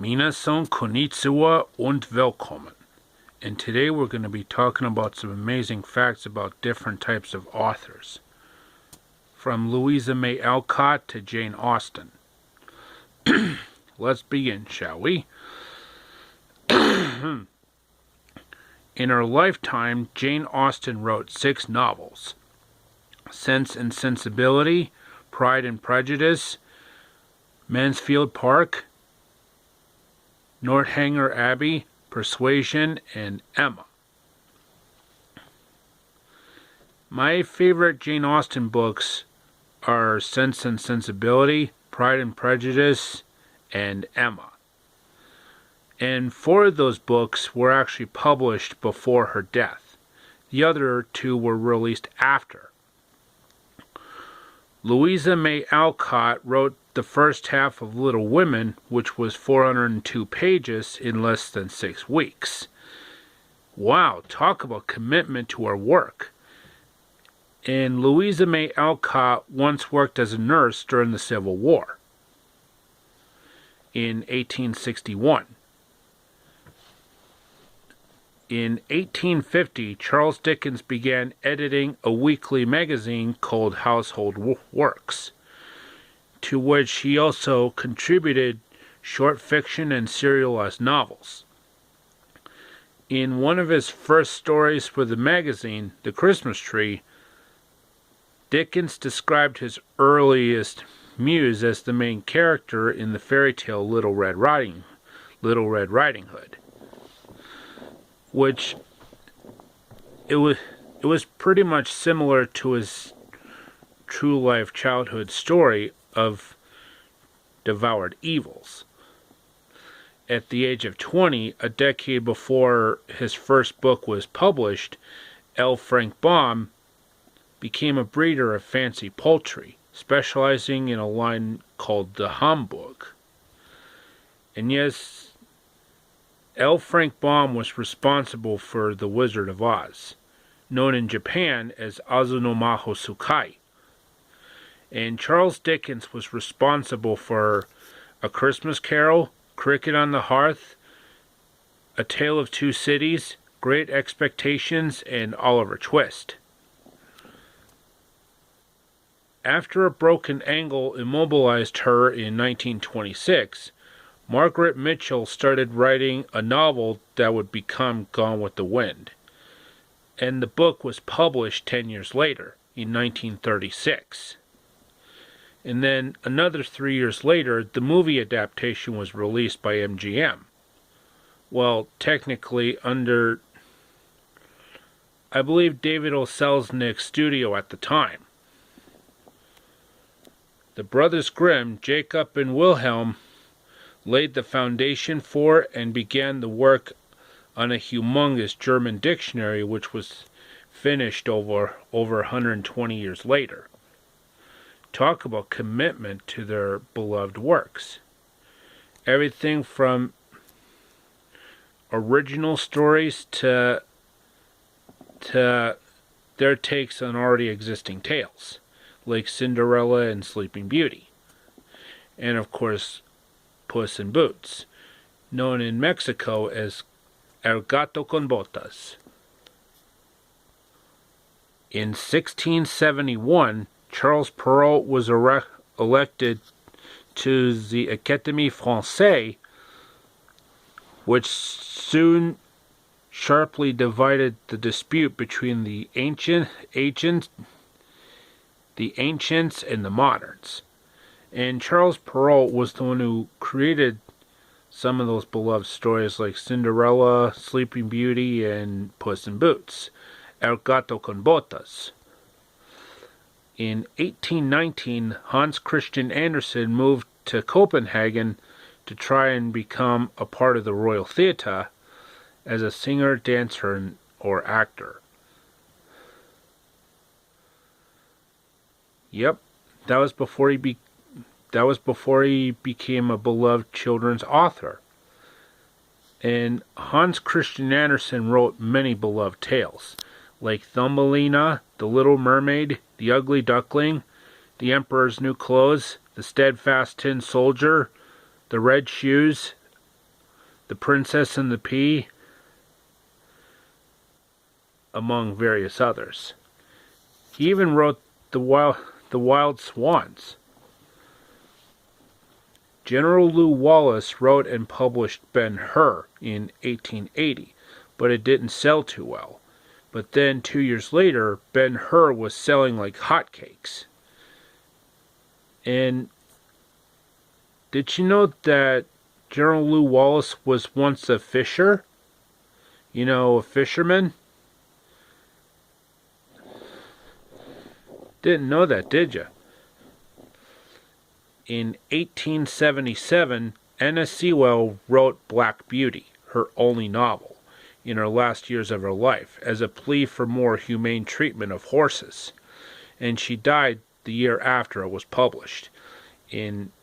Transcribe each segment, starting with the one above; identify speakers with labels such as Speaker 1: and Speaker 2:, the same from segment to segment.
Speaker 1: Minasan konnichiwa und willkommen. And today we're going to be talking about some amazing facts about different types of authors. From Louisa May Alcott to Jane Austen. Let's begin, shall we? In her lifetime, Jane Austen wrote 6 novels. Sense and Sensibility, Pride and Prejudice, Mansfield Park, Northanger Abbey, Persuasion, and Emma. My favorite Jane Austen books are Sense and Sensibility, Pride and Prejudice, and Emma. And 4 of those books were actually published before her death. The other 2 were released after. Louisa May Alcott wrote the first half of Little Women, which was 402 pages in less than 6 weeks. Wow, talk about commitment to her work. And Louisa May Alcott once worked as a nurse during the Civil War in 1861. In 1850, Charles Dickens began editing a weekly magazine called Household Works, to which he also contributed short fiction and serialized novels. In one of his first stories for the magazine, The Christmas Tree, Dickens described his earliest muse as the main character in the fairy tale Little Red Riding Hood, which it was pretty much similar to his true life childhood story of devoured evils. At the age of 20, a decade before his first book was published, L. Frank Baum became a breeder of fancy poultry, specializing in a line called the Hamburg. And yes, L. Frank Baum was responsible for The Wizard of Oz, known in Japan as Azunomaho Tsukai. And Charles Dickens was responsible for A Christmas Carol, Cricket on the Hearth, A Tale of Two Cities, Great Expectations, and Oliver Twist. After a broken ankle immobilized her in 1926, Margaret Mitchell started writing a novel that would become Gone with the Wind, and the book was published 10 years later, in 1936. And then another 3 years later, the movie adaptation was released by MGM. Well, technically under, I believe, David O. Selznick's studio at the time. The Brothers Grimm, Jacob and Wilhelm, laid the foundation for and began the work on a humongous German dictionary, which was finished over 120 years later. Talk about commitment to their beloved works. Everything from original stories to their takes on already existing tales, like Cinderella and Sleeping Beauty. And of course, Puss in Boots, known in Mexico as El Gato con Botas. In 1671, Charles Perrault was elected to the Académie Française, which soon sharply divided the dispute between the ancients and the moderns. And Charles Perrault was the one who created some of those beloved stories like Cinderella, Sleeping Beauty, and Puss in Boots, El Gato con Botas. In 1819, Hans Christian Andersen moved to Copenhagen to try and become a part of the Royal Theatre as a singer, dancer, or actor. Yep, that was before he became a beloved children's author. And Hans Christian Andersen wrote many beloved tales, like Thumbelina, The Little Mermaid, The Ugly Duckling, The Emperor's New Clothes, The Steadfast Tin Soldier, The Red Shoes, The Princess and the Pea, among various others. He even wrote The Wild Swans. General Lew Wallace wrote and published Ben-Hur in 1880, but it didn't sell too well. But then 2 years later, Ben-Hur was selling like hotcakes. And did you know that General Lew Wallace was once a fisher? You know, a fisherman? Didn't know that, did you? In 1877, Anna Sewell wrote Black Beauty, her only novel, in her last years of her life, as a plea for more humane treatment of horses. And she died the year after it was published, in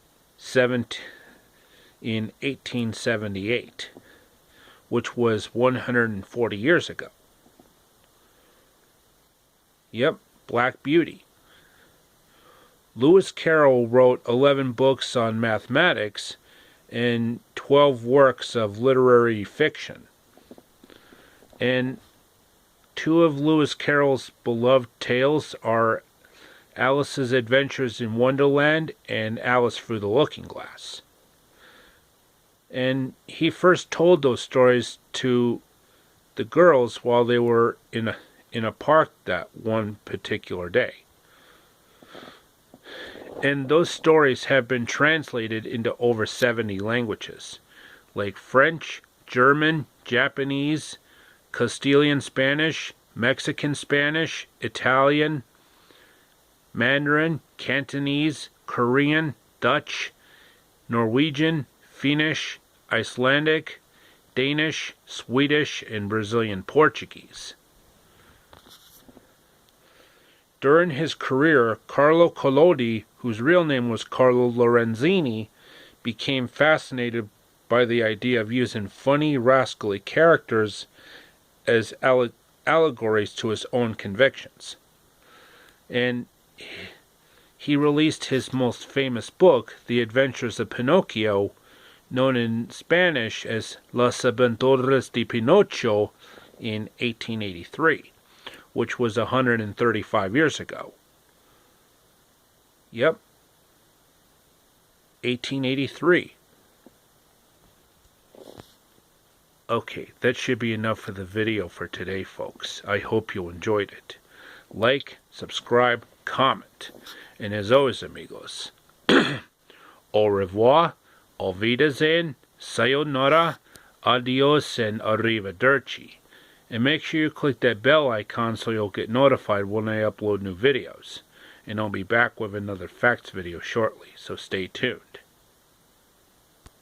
Speaker 1: 1878, which was 140 years ago. Yep, Black Beauty. Lewis Carroll wrote 11 books on mathematics and 12 works of literary fiction. And two of Lewis Carroll's beloved tales are Alice's Adventures in Wonderland and Alice Through the Looking Glass. And he first told those stories to the girls while they were in a park that one particular day. And those stories have been translated into over 70 languages, like French, German, Japanese, Castilian Spanish, Mexican Spanish, Italian, Mandarin, Cantonese, Korean, Dutch, Norwegian, Finnish, Icelandic, Danish, Swedish, and Brazilian Portuguese. During his career, Carlo Collodi, whose real name was Carlo Lorenzini, became fascinated by the idea of using funny, rascally characters as allegories to his own convictions. And he released his most famous book, The Adventures of Pinocchio, known in Spanish as Las Aventuras de Pinocho, in 1883. Which was 135 years ago. Yep. 1883. Okay, that should be enough for the video for today, folks. I hope you enjoyed it. Like, subscribe, comment. And as always, amigos, au revoir, auf Wiedersehen, sayonara, adios, and arrivederci. And make sure you click that bell icon so you'll get notified when I upload new videos. And I'll be back with another facts video shortly, so stay tuned.